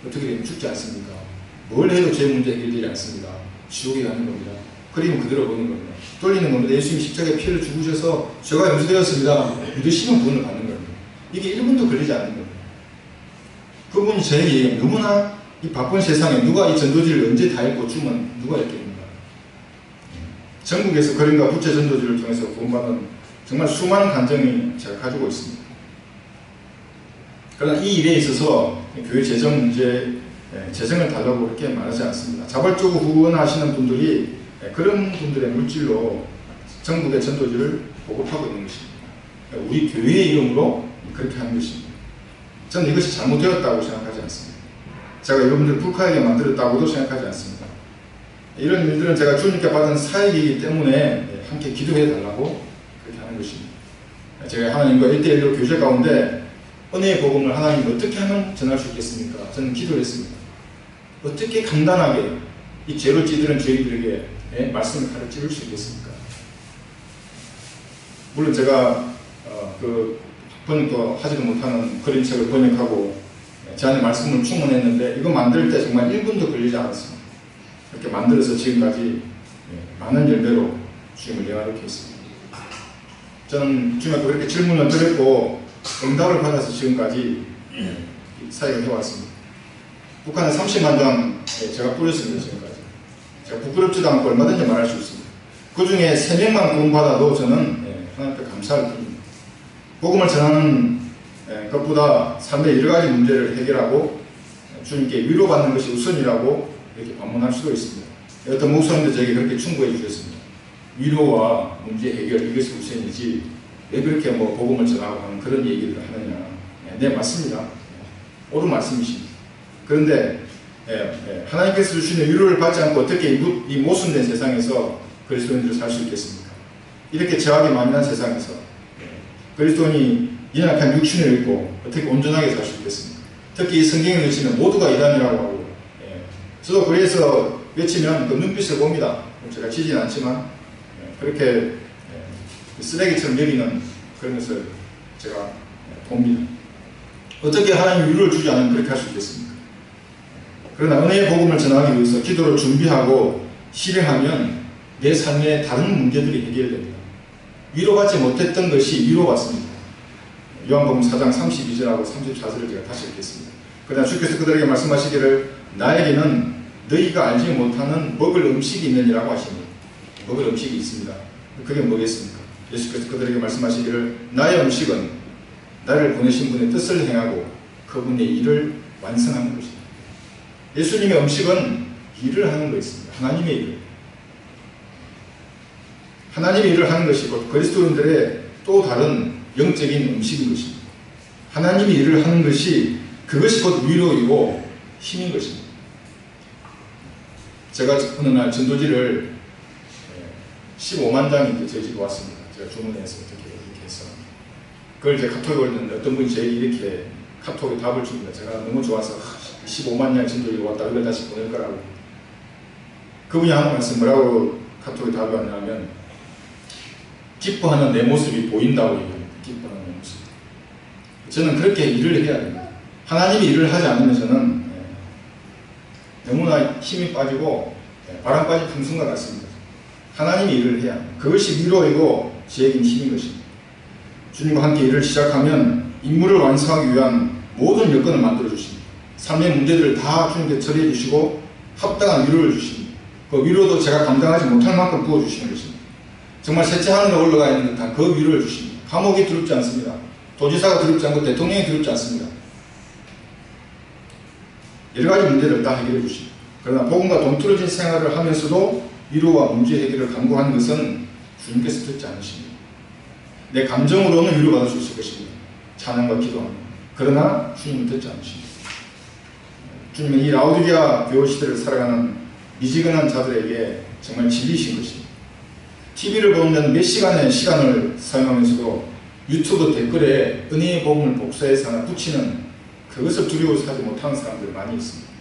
어떻게 되면 죽지 않습니까? 뭘 해도 제 문제 해결되지 않습니다. 지옥에 가는 겁니다. 그림은 그대로 보는 겁니다. 돌리는 겁니다. 예수님이 십자가에 피를 죽으셔서 죄가 용서되었습니다. 믿으시면 구원을 받는 겁니다. 이게 1분도 걸리지 않는 겁니다. 그분이 저에게 얘기하면 너무나 이 바쁜 세상에 누가 이 전도지를 언제 다 읽고 주면 누가 읽겠는가. 전국에서 거린과 부채 전도지를 통해서 구원받은 정말 수많은 간증이 제가 가지고 있습니다. 그러나 이 일에 있어서 교회 재정 문제, 재정을 달라고 그렇게 말하지 않습니다. 자발적으로 후원하시는 분들이 그런 분들의 물질로 전국의 전도지를 보급하고 있는 것입니다. 우리 교회의 이름으로 그렇게 하는 것입니다. 저는 이것이 잘못되었다고 생각하지 않습니다. 제가 여러분들 불쾌하게 만들었다고도 생각하지 않습니다. 이런 일들은 제가 주님께 받은 사역이기 때문에 함께 기도해 달라고 그렇게 하는 것입니다. 제가 하나님과 1대1로 교제 가운데 은혜의 복음을 하나님 어떻게 하면 전할 수 있겠습니까? 저는 기도했습니다. 어떻게 간단하게 이 죄로 찌들은 저희들에게 말씀을 가르칠 수 있겠습니까? 물론 제가 번역도 하지도 못하는 그런 책을 번역하고 제 안에 말씀을 충원했는데 이거 만들 때 정말 1분도 걸리지 않았습니다. 이렇게 만들어서 지금까지 많은 열매로 주님을 영화롭게 했습니다. 저는 주님께 그렇게 질문을 드렸고 응답을 받아서 지금까지 사역을 해왔습니다. 북한에 30만 장 제가 뿌렸습니다. 지금까지. 제가 부끄럽지도 않고 얼마든지 말할 수 있습니다. 그 중에 3명만 구원받아도 저는 하나님께 감사를 드립니다. 복음을 전하는 것보다 삶의 여러 가지 문제를 해결하고 주님께 위로받는 것이 우선이라고 이렇게 반문할 수도 있습니다. 어떤 목사님도 저에게 그렇게 충고해 주셨습니다. 위로와 문제 해결 이것이 우선이지 왜 그렇게 복음을 전하고 하는 그런 얘기를 하느냐. 네, 맞습니다. 옳은 말씀이십니다. 그런데 하나님께서 주시는 위로를 받지 않고 어떻게 이 모순된 세상에서 그리스도인들을 살 수 있겠습니까? 이렇게 제약이 많이 난 세상에서 그리스도인이 연약한 육신을 입고 어떻게 온전하게 살 수 있겠습니까? 특히 이 성경을 외치면 모두가 이단이라고 하고 저도 그래서 외치면 그 눈빛을 봅니다. 제가 지진 않지만 그렇게 쓰레기처럼 여기는 그런 것을 제가 봅니다. 어떻게 하나님 위로를 주지 않으면 그렇게 할 수 있겠습니까? 그러나 은혜의 복음을 전하기 위해서 기도를 준비하고 실행하면 내 삶의 다른 문제들이 해결됩니다. 위로받지 못했던 것이 위로받습니다. 요한복음 4장 32절하고 34절을 제가 다시 읽겠습니다. 그러나 주께서 그들에게 말씀하시기를 나에게는 너희가 알지 못하는 먹을 음식이 있느니라고 하십니다. 먹을 음식이 있습니다. 그게 뭐겠습니까? 예수께서 그들에게 말씀하시기를 나의 음식은 나를 보내신 분의 뜻을 행하고 그분의 일을 완성하는 것입니다. 예수님의 음식은 일을 하는 것입니다. 하나님의 일을. 하나님의 일을 하는 것이 곧 그리스도인들의 또 다른 영적인 음식인 것입니다. 하나님의 일을 하는 것이 그것이 곧 위로이고 힘인 것입니다. 제가 어느 날 전도지를 15만 장이 저희 집에 왔습니다. 제가 주문해서 이렇게 해서 그걸 이제 카톡에 올렸는데 어떤 분이 저에게 이렇게 카톡에 답을 줍니다. 제가 너무 좋아서 15만 장의 전도지가 왔다 그걸 다시 보낼 거라고. 그분이 하는 말씀 뭐라고 카톡에 답이 왔냐면 기뻐하는 내 모습이 보인다고 얘기합니다. 기뻐하는 내 모습. 저는 그렇게 일을 해야 됩니다. 하나님이 일을 하지 않으면 저는 너무나 힘이 빠지고 바람까지 풍선과 같습니다. 하나님이 일을 해야 합니다. 그것이 위로이고 저에게는 힘인 것입니다. 주님과 함께 일을 시작하면 임무를 완성하기 위한 모든 여건을 만들어 주십니다. 삶의 문제들을 다 주님께 처리해 주시고 합당한 위로를 주십니다. 그 위로도 제가 감당하지 못할 만큼 부어주시는 것입니다. 정말 셋째 하늘에 올라가 있는 듯한 그 위로를 주십니다. 감옥이 두렵지 않습니다. 도지사가 두렵지 않고 대통령이 두렵지 않습니다. 여러 가지 문제를 다 해결해 주십니다. 그러나 복음과 동떨어진 생활을 하면서도 위로와 문제 해결을 강구하는 것은 주님께서 듣지 않으십니다. 내 감정으로는 위로받을 수 있을 것입니다. 찬양과 기도합니다. 그러나 주님은 듣지 않으십니다. 주님은 이 라오디게아 교회 시대를 살아가는 미지근한 자들에게 정말 진리이신 것입니다. TV를 보면 몇 시간의 시간을 사용하면서도 유튜브 댓글에 은혜의 복음을 복사해서 하나 붙이는 그것을 두려워서 하지 못하는 사람들 많이 있습니다.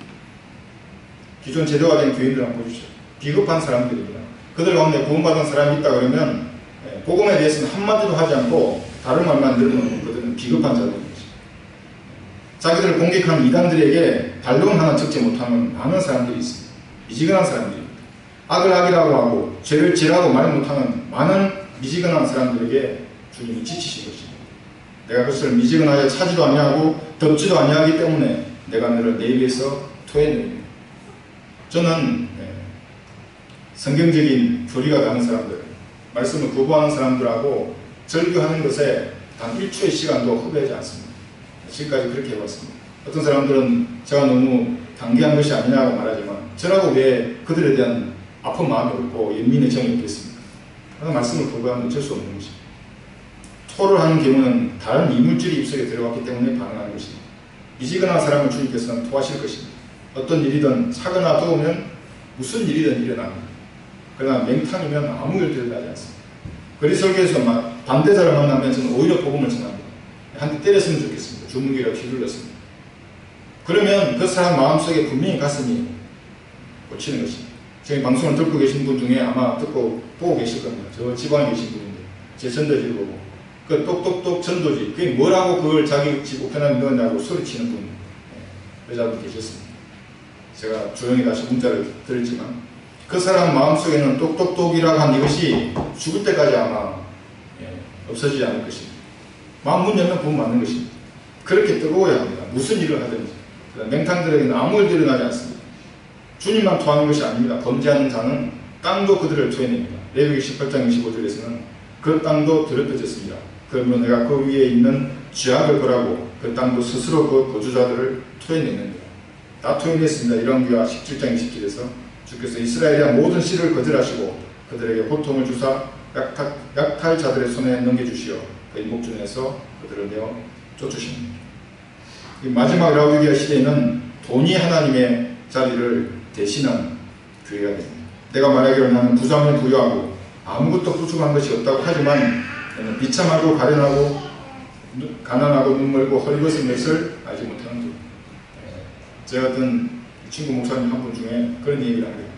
기존 제도화된 교인들 한번 보십시오. 비겁한 사람들입니다. 그들 가운데 구원받은 사람이 있다 그러면 복음에 대해서는 한마디도 하지 않고 다른 말만 늘어놓는 그들은 비겁한 자들입니다. 자기들을 공격하는 이단들에게 반론 하나 적지 못하는 많은 사람들이 있습니다. 미지근한 사람들입니다. 악을 악이라고 하고 죄를 죄라고 말 못하는 많은 미지근한 사람들에게 주님이 지치신 것입니다. 내가 그것을 미지근하여 차지도 아니하고 덮지도 아니하기 때문에 내가 너를 내 입에서 토해내리니 저는 성경적인 교리가 다른 사람들, 말씀을 거부하는 사람들하고 절교하는 것에 단 1초의 시간도 허비하지 않습니다. 지금까지 그렇게 해왔습니다. 어떤 사람들은 제가 너무 단계한 것이 아니냐고 말하지만 저라고 왜 그들에 대한 아픈 마음이 없고 연민의 정이 없겠습니까? 그런 말씀을 거부하면 어쩔 수 없는 것입니다. 토를 하는 경우는 다른 이물질이 입속에 들어갔기 때문에 반응하는 것입니다. 미지근한 사람을 주님께서는 토하실 것입니다. 어떤 일이든 차거나 더우면 무슨 일이든 일어납니다. 그러나 맹탕이면 아무 일도 일어나지 않습니다. 그리스도교에서 반대자를 만나면 저는 오히려 복음을 전합니다. 한 대 때렸으면 좋겠습니다. 주무기라도 휘둘렀습니다. 그러면 그 사람 마음속에 분명히 가슴이 꽂히는 것입니다. 지금 방송을 듣고 계신 분 중에 아마 듣고 보고 계실 겁니다. 저 지방에 계신 분인데 제 전도지를 보고 그 똑똑똑 전도지 그게 뭐라고 그걸 자기 집 우편함에 넣었냐고 소리치는 분 여자분 계셨습니다. 제가 조용히 다시 문자를 드렸지만 그 사람 마음속에는 똑똑똑이라고 한 이것이 죽을 때까지 아마 없어지지 않을 것입니다. 마음 문 열면 보면 맞는 것입니다. 그렇게 뜨거워야 합니다. 무슨 일을 하든지. 맹탕들에게는 아무 일도 일어나지 않습니다. 주님만 토하는 것이 아닙니다. 범죄하는 자는 땅도 그들을 토해냅니다. 레위기 18장 25절에서는 그 땅도 더럽혀졌습니다. 그러므로 내가 그 위에 있는 죄악을 벌하고 그 땅도 스스로 그 거주자들을 토해내는다. 다 토해냈습니다. 이런 귀와 17장 20절에서 주께서 이스라엘의 모든 씨를 거절하시고 그들에게 고통을 주사 약탈자들의 손에 넘겨주시어 그 목전에서 그들을 내어 쫓으십니다. 마지막 라오디게아 시대에는 돈이 하나님의 자리를 대신한 교회가 됩니다. 내가 말하기로 나는 부자면 부유하고 아무것도 부족한 것이 없다고 하지만 비참하고 가련하고 가난하고 눈멀고 헐벗은 것을 알지 못하는 것. 제가 어떤 친구 목사님 한 분 중에 그런 얘기를 합니다.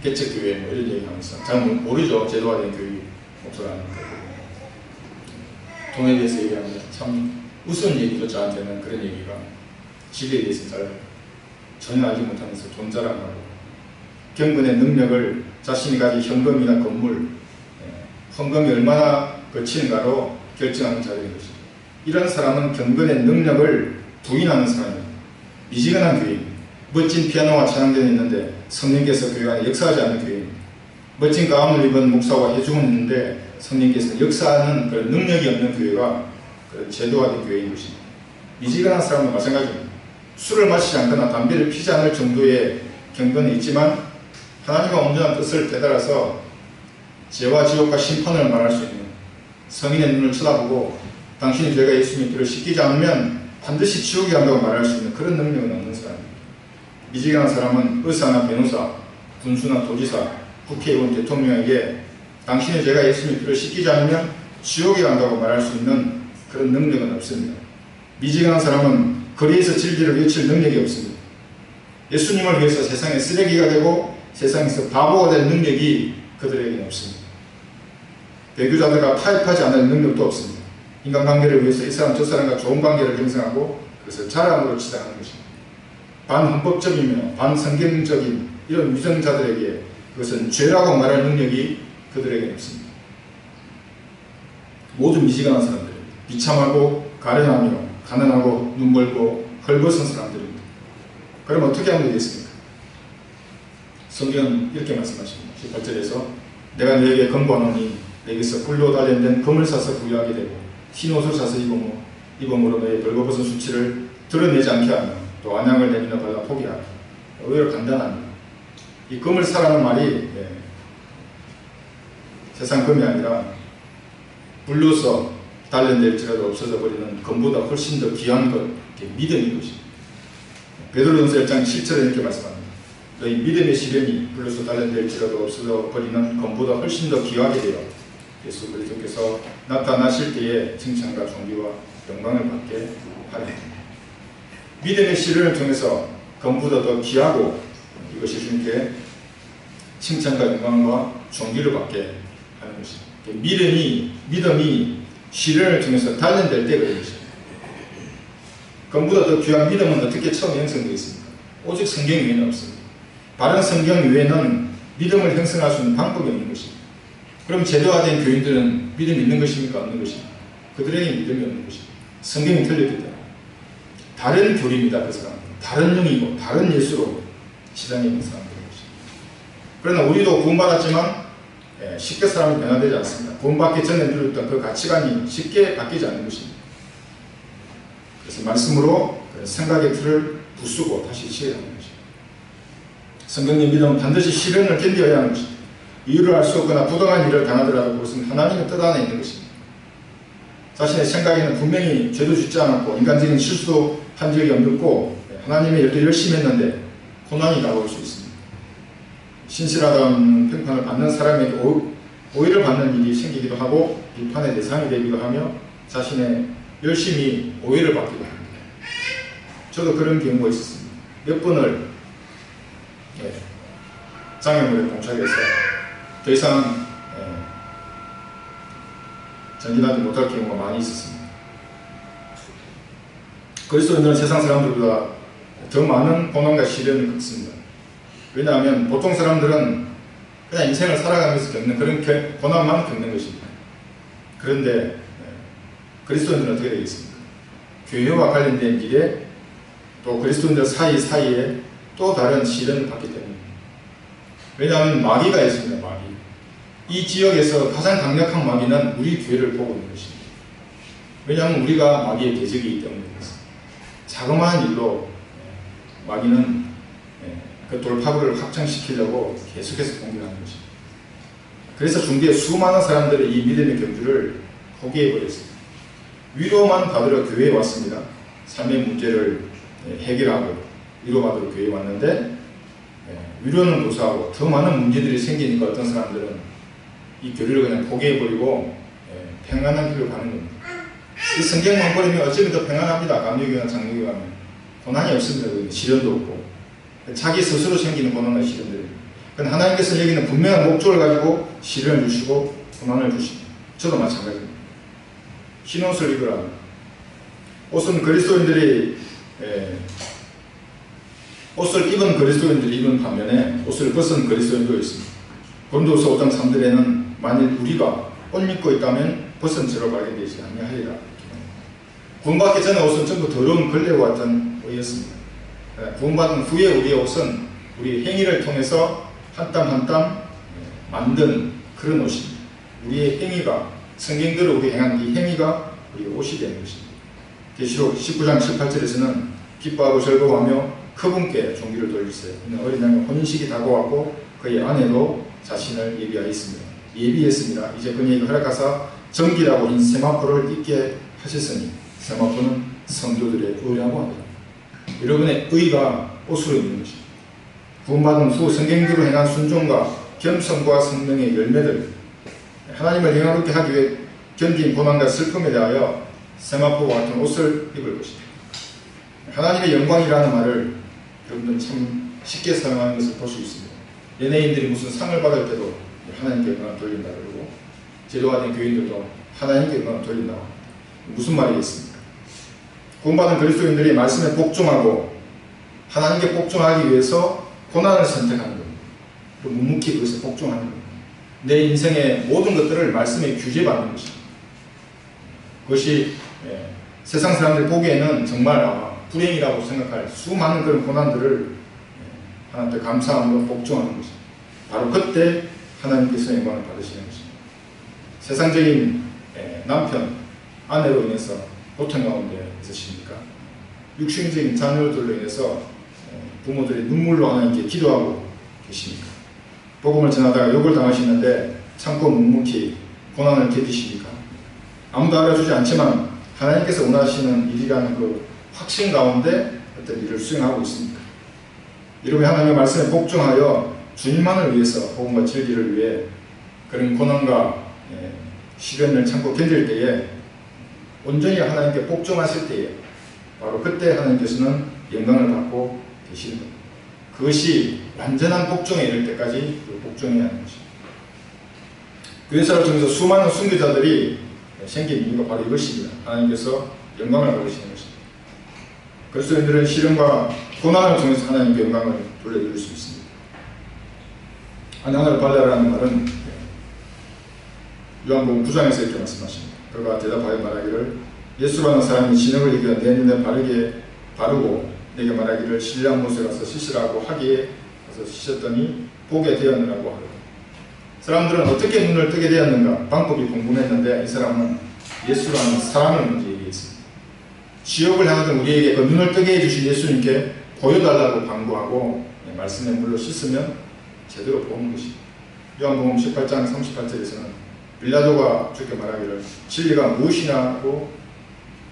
개척교회 뭐 이런 얘기 하면서 잘 모르죠. 제도화된 교회 목사라는 거. 돈에 대해서 얘기합니다. 참 우스운 얘기도 저한테는 그런 얘기가 지리에 대해서 전혀 알지 못하면서 돈 자랑하고 경건의 능력을 자신이 가진 현금이나 건물, 헌금이 얼마나 거치는가로 결정하는 자들인 것입니다. 이런 사람은 경건의 능력을 부인하는 사람입니다. 미지근한 교회입니다. 멋진 피아노와 찬양전이 있는데 성령께서 교회 안에 역사하지 않는 교회입니다. 멋진 가운을 입은 목사와 회중은 있는데 성령께서 역사하는 그런 능력이 없는 교회가 그런 제도화된 교회인 것입니다. 미지근한 사람은 마찬가지입니다. 술을 마시지 않거나 담배를 피지 않을 정도의 경건이 있지만 하나님의 온전한 뜻을 깨달아서 죄와 지옥과 심판을 말할 수 있는 성인의 눈을 쳐다보고 당신의 죄가 예수님의 피를 씻기지 않으면 반드시 지옥에 간다고 말할 수 있는 그런 능력은 없는 사람입니다. 미지근한 사람은 의사나 변호사, 군수나 도지사, 국회의원, 대통령에게 당신의 죄가 예수님의 피를 씻기지 않으면 지옥에 간다고 말할 수 있는 그런 능력은 없습니다. 미지근한 사람은 거리에서 진리를 외칠 능력이 없습니다. 예수님을 위해서 세상에 쓰레기가 되고 세상에서 바보가 될 능력이 그들에게는 없습니다. 배교자들과 타협하지 않을 능력도 없습니다. 인간관계를 위해서 이 사람 저 사람과 좋은 관계를 형성하고 그것을 자랑으로 치닫는 것입니다. 반헌법적이며 반성경적인 이런 위정자들에게 그것은 죄라고 말할 능력이 그들에게는 없습니다. 모든 미지근한 사람들입니다. 비참하고 가련하며 가난하고 눈멀고 헐벗은 사람들입니다. 그럼 어떻게 하면 되겠습니까? 성경은 이렇게 말씀하십니다. 18절에서 내가 너에게 권고하노니 내게서 굴로 단련된 금을 사서 부유하게 되고 흰 옷을 사서 입음으로 너의 벌거벗은 수치를 드러내지 않게 하며 또 안양을 내미는 발라 포기하라. 의외로 간단합니다. 이 금을 사라는 말이 세상 금이 아니라 불로서 단련될지라도 없어져 버리는 금보다 훨씬 더 귀한 것, 믿음인 것입니다. 베드로전서 1장 7절에 이렇게 말씀합니다. 너희 믿음의 시련이 불로서 단련될지라도 없어져 버리는 금보다 훨씬 더 귀하게 되어 예수 그리스도께서 나타나실 때에 칭찬과 존귀와 영광을 받게 하려 합니다. 믿음의 시련을 통해서 금보다 더 귀하고 이것이 주님께 칭찬과 영광과 존귀를 받게 하는 것입니다. 믿음이 시련을 통해서 단련될 때 그런 것입니다. 금보다 더 귀한 믿음은 어떻게 처음 형성되어 있습니까? 오직 성경 외에는 없습니다. 바른 성경 외에는 믿음을 형성할 수 있는 방법이 없는 것입니다. 그럼 제도화된 교인들은 믿음이 있는 것입니까? 없는 것입니까? 그들에게 믿음이 없는 것입니다. 성경이 틀렸기 때문에. 다른 교리입니다. 그 사람은. 다른 영이고 다른 예수로 시장에 있는 사람들인 것입니다. 그러나 우리도 구원받았지만 쉽게 사람이 변화되지 않습니다. 구원받기 전에 누렸던 그 가치관이 쉽게 바뀌지 않는 것입니다. 그래서 말씀으로 생각의 틀을 부수고 다시 지어야 하는 것입니다. 성경의 믿음은 반드시 시련을 견뎌야 하는 것입니다. 이유를 알 수 없거나 부당한 일을 당하더라도 그것은 하나님의 뜻 안에 있는 것입니다. 자신의 생각에는 분명히 죄도 짓지 않았고 인간적인 실수도 한 적이 없고 하나님의 일도 열심히 했는데 고난이 다가올 수 있습니다. 신실하다는 평판을 받는 사람에게 오해를 받는 일이 생기기도 하고 비판의 대상이 되기도 하며 자신의 열심히 오해를 받기도 합니다. 저도 그런 경우가 있었습니다. 몇 번을 장애물에 봉착해서 더 이상 전진하지 못할 경우가 많이 있었습니다. 그리스도인들은 세상 사람들보다 더 많은 고난과 시련을 겪습니다. 왜냐하면 보통 사람들은 그냥 인생을 살아가면서 겪는 그런 고난만 겪는 것입니다. 그런데 그리스도인들은 어떻게 되겠습니까? 교회와 관련된 일에 또 그리스도인들 사이에 또 다른 시련을 받기 때문입니다. 왜냐하면 마귀가 있습니다. 마귀. 이 지역에서 가장 강력한 마귀는 우리 교회를 보고 있는 것입니다. 왜냐하면 우리가 마귀의 대적이기 때문입니다. 자그마한 일로 마귀는 그 돌파구를 확장시키려고 계속해서 공격하는 것입니다. 그래서 중대에 수많은 사람들이 이 믿음의 경주를 포기해버렸습니다. 위로만 받으러 교회에 왔습니다. 삶의 문제를 해결하고 위로받으러 교회에 왔는데 위로는 고사하고 더 많은 문제들이 생기니까 어떤 사람들은 이 교회를 그냥 포기해버리고 평안한 길로 가는 겁니다. 이 성경만 보면 어쩌면 더 평안합니다. 감리교나 장로교 가면 고난이 없습니다. 시련도 없고 자기 스스로 생기는 고난과 시련들입니다. 그런데 하나님께서 여기는 분명한 목적을 가지고 시련을 주시고 고난을 주십니다. 저도 마찬가지입니다. 흰 옷을 입으라. 옷은 그리스도인들이 옷을 입은 그리스도인들이 입은 반면에 옷을 벗은 그리스도인도 있습니다. 고린도후서 5장 3절에는 만일 우리가 옷 입고 있다면 벗은 채로 발견되지 아니하리라. 구원받기 전에 옷은 전부 더러운 걸레와 같은 옷이었습니다. 구원받은 후에 우리의 옷은 우리 행위를 통해서 한 땀 한 땀 만든 그런 옷입니다. 우리의 행위가 성경대로 우리 행한 이 행위가 우리의 옷이 되는 것입니다. 계시록 19장 7, 8절에서는 기뻐하고 즐거워하며 그분께 종기를 돌리세요. 이는 어린 양의 혼인식이 다가왔고 그의 아내도 자신을 예비했습니다. 이제 그에게 허락하사 정기라고 인 세마포를 입게 하셨으니 세마포는 성도들의 의라고 합니다. 여러분의 의가 옷으로 있는 것입니다. 구원받은 후 성경대로 행한 순종과 겸손과 성령의 열매들, 하나님을 영화롭게 하기 위해 견딘 고난과 슬픔에 대하여 세마포와 같은 옷을 입을 것입니다. 하나님의 영광이라는 말을 여러분들 참 쉽게 사용하는 것을 볼 수 있습니다. 연예인들이 무슨 상을 받을 때도 하나님께 영광을 돌린다 그러고 제도화된 교인들도 하나님께 영광을 돌린다고 합니다. 무슨 말이겠습니까? 구원받은 그리스도인들이 말씀에 복종하고 하나님께 복종하기 위해서 고난을 선택하는 겁니다. 또 묵묵히 그것에 복종하는 겁니다. 내 인생의 모든 것들을 말씀에 규제받는 것입니다. 그것이 세상 사람들 보기에는 정말 불행이라고 생각할 수많은 그런 고난들을 하나님께 감사함으로 복종하는 것입니다. 바로 그때 하나님께서 영광을 받으시는 것입니다. 세상적인 남편, 아내로 인해서 고통 가운데 있으십니까? 육신적인 자녀들로 인해서 부모들이 눈물로 하나님께 기도하고 계십니까? 복음을 전하다가 욕을 당하시는데 참고 묵묵히 고난을 견디십니까? 아무도 알아주지 않지만 하나님께서 원하시는 일이라는 그 확신 가운데 어떤 일을 수행하고 있습니까? 여러분이 하나님의 말씀에 복종하여 주님만을 위해서 복음과 진리를 위해 그런 고난과 시련을 참고 견딜 때에 온전히 하나님께 복종하실 때에 바로 그때 하나님께서는 영광을 받고 계시는 겁니다. 그것이 완전한 복종에 이를 때까지 복종해야 하는 것입니다. 교회사를 통해서 수많은 순교자들이 생긴 이유가 바로 이것입니다. 하나님께서 영광을 받으시는 것입니다. 그리스도인들은 시련과 고난을 통해서 하나님께 영광을 돌려드릴 수 있습니다. 하나님을 받으라는 말은 요한복음 9장에서 이렇게 말씀하십니다. 그가 대답하여 말하기를 예수라는 사람이 진흙을 이겨 내 눈에 바르고 내게 말하기를 신랑 못에 가서 씻으라고 하기에 가서 씻었더니 보게 되었느라고 하더라. 사람들은 어떻게 눈을 뜨게 되었는가 방법이 궁금했는데 이 사람은 예수라는 사람을 먼저 얘기했습니다. 지옥을 향하던 우리에게 그 눈을 뜨게 해주신 예수님께 보여달라고 방구하고 말씀에 물로 씻으면 제대로 보는 것입니다. 요한복음 18장 38절에서는 빌라도가 주께 말하기를 진리가 무엇이냐고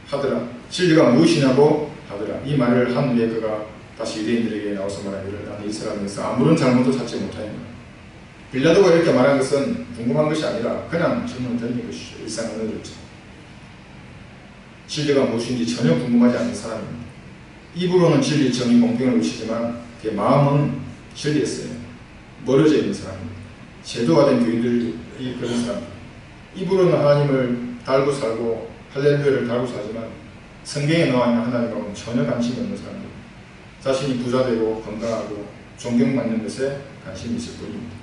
하더라. 진리가 무엇이냐고 하더라. 이 말을 한 후에 그가 다시 유대인들에게 나와서 말하기를 나는 이 사람에서 아무런 잘못도 찾지 못하였노라. 빌라도가 이렇게 말한 것은 궁금한 것이 아니라 그냥 질문을 던진 것이죠. 일상 언어였죠. 진리가 무엇인지 전혀 궁금하지 않는 사람입니다. 입으로는 진리, 정의, 공평을 외치지만 그의 마음은 진리였어요. 멀어져 있는 사람입니다. 제도가 된 교인들이 그런 사람입니다. 입으로는 하나님을 달고 살고 할렐루야를 달고 살지만 성경에 나와 있는 하나님과는 전혀 관심이 없는 사람입니다. 자신이 부자되고 건강하고 존경받는 것에 관심이 있을 뿐입니다.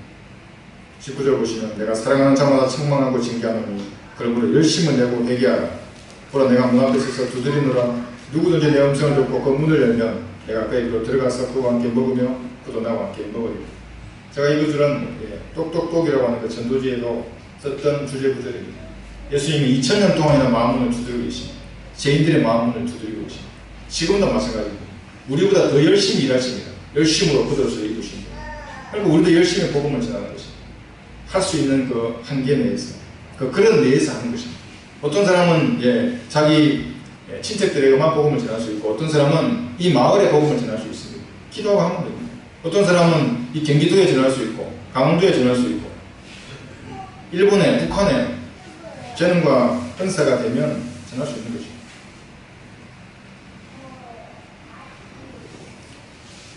19절 보시면 내가 사랑하는 자마다 책망하고 징계하노니 그러므로 열심을 내고 회개하라. 보라 내가 문 앞에 서서 두드리노라. 누구든지 내 음성을 듣고 그 문을 열면 내가 그 입으로 들어가서 그와 함께 먹으며 그도 나와 함께 먹으리라. 제가 이 구절은 똑똑똑이라고 하는 그 전도지에도 썼던 주제구절입니다. 예수님이 2000년 동안이나 마음문을 두드리고 계십니다. 죄인들의 마음문을 두드리고 계십니다. 지금도 마찬가지입니다. 우리보다 더 열심히 일하십니다. 열심으로 거둬서 이루십니다. 그리고 우리도 열심히 복음을 전하는 것입니다. 할 수 있는 그 한계 내에서 그런 내에서 하는 것입니다. 어떤 사람은 자기 친척들에게만 복음을 전할 수 있고 어떤 사람은 이 마을에 복음을 전할 수 있습니다. 기도하고 하면 됩니다. 어떤 사람은 이 경기도에 전할 수 있고 강원도에 전할 수 있고 일본에 북한에 전과 은사가 되면 전할 수 있는 것입니다.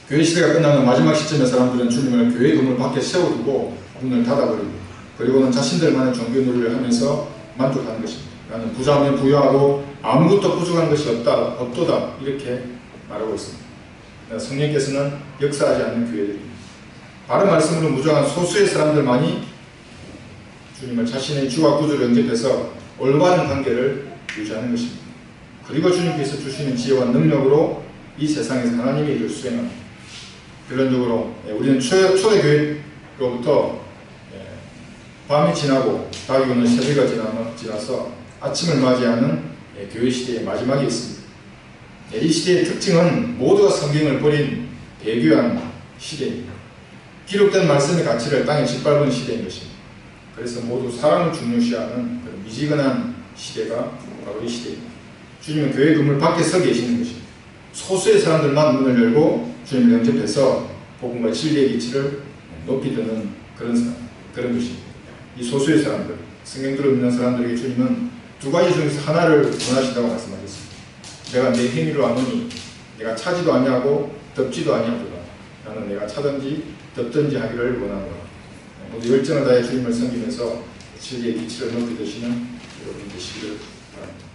교회 시대가 끝나는 마지막 시점에 사람들은 주님을 교회 건물 밖에 세워두고 문을 닫아버리고 그리고는 자신들만의 종교 놀이를 하면서 만족하는 것입니다. 나는 부자면 부유하고 아무것도 부족한 것이 없도다 이렇게 말하고 있습니다. 성령께서는 역사하지 않는 교회들입니다. 바른 말씀으로 무장한 소수의 사람들만이 주님을 자신의 주와 구주로 영접해서 올바른 관계를 유지하는 것입니다. 그리고 주님께서 주시는 지혜와 능력으로 이 세상에서 하나님의 일을 수행합니다. 결론적으로 우리는 초대교회로부터 밤이 지나고 닭이 오는 새벽이 지나서 아침을 맞이하는 교회 시대의 마지막에 있습니다. 이 시대의 특징은 모두가 성경을 버린 배교한 시대입니다. 기록된 말씀의 가치를 땅에 짓밟은 시대인 것입니다. 그래서 모두 사랑을 중요시하는 그런 미지근한 시대가 바로 이 시대입니다. 주님은 교회 건물 밖에 서 계시는 것입니다. 소수의 사람들만 문을 열고 주님을 영접해서 복음과 진리의 기치를 높이 드는 그런 것입니다. 이 소수의 사람들, 성경들을 믿는 사람들에게 주님은 두 가지 중에서 하나를 원하신다고 말씀하셨습니다. 내가 내 행위로 아노니 내가 차지도 아니하고 덮지도 아니하도다. 나는 내가 차든지 덮든지 하기를 원하노라. 모두 열정을 다해 주님을 섬기면서 진리의 기치를 높이 드시는 여러분 되시기를 바랍니다.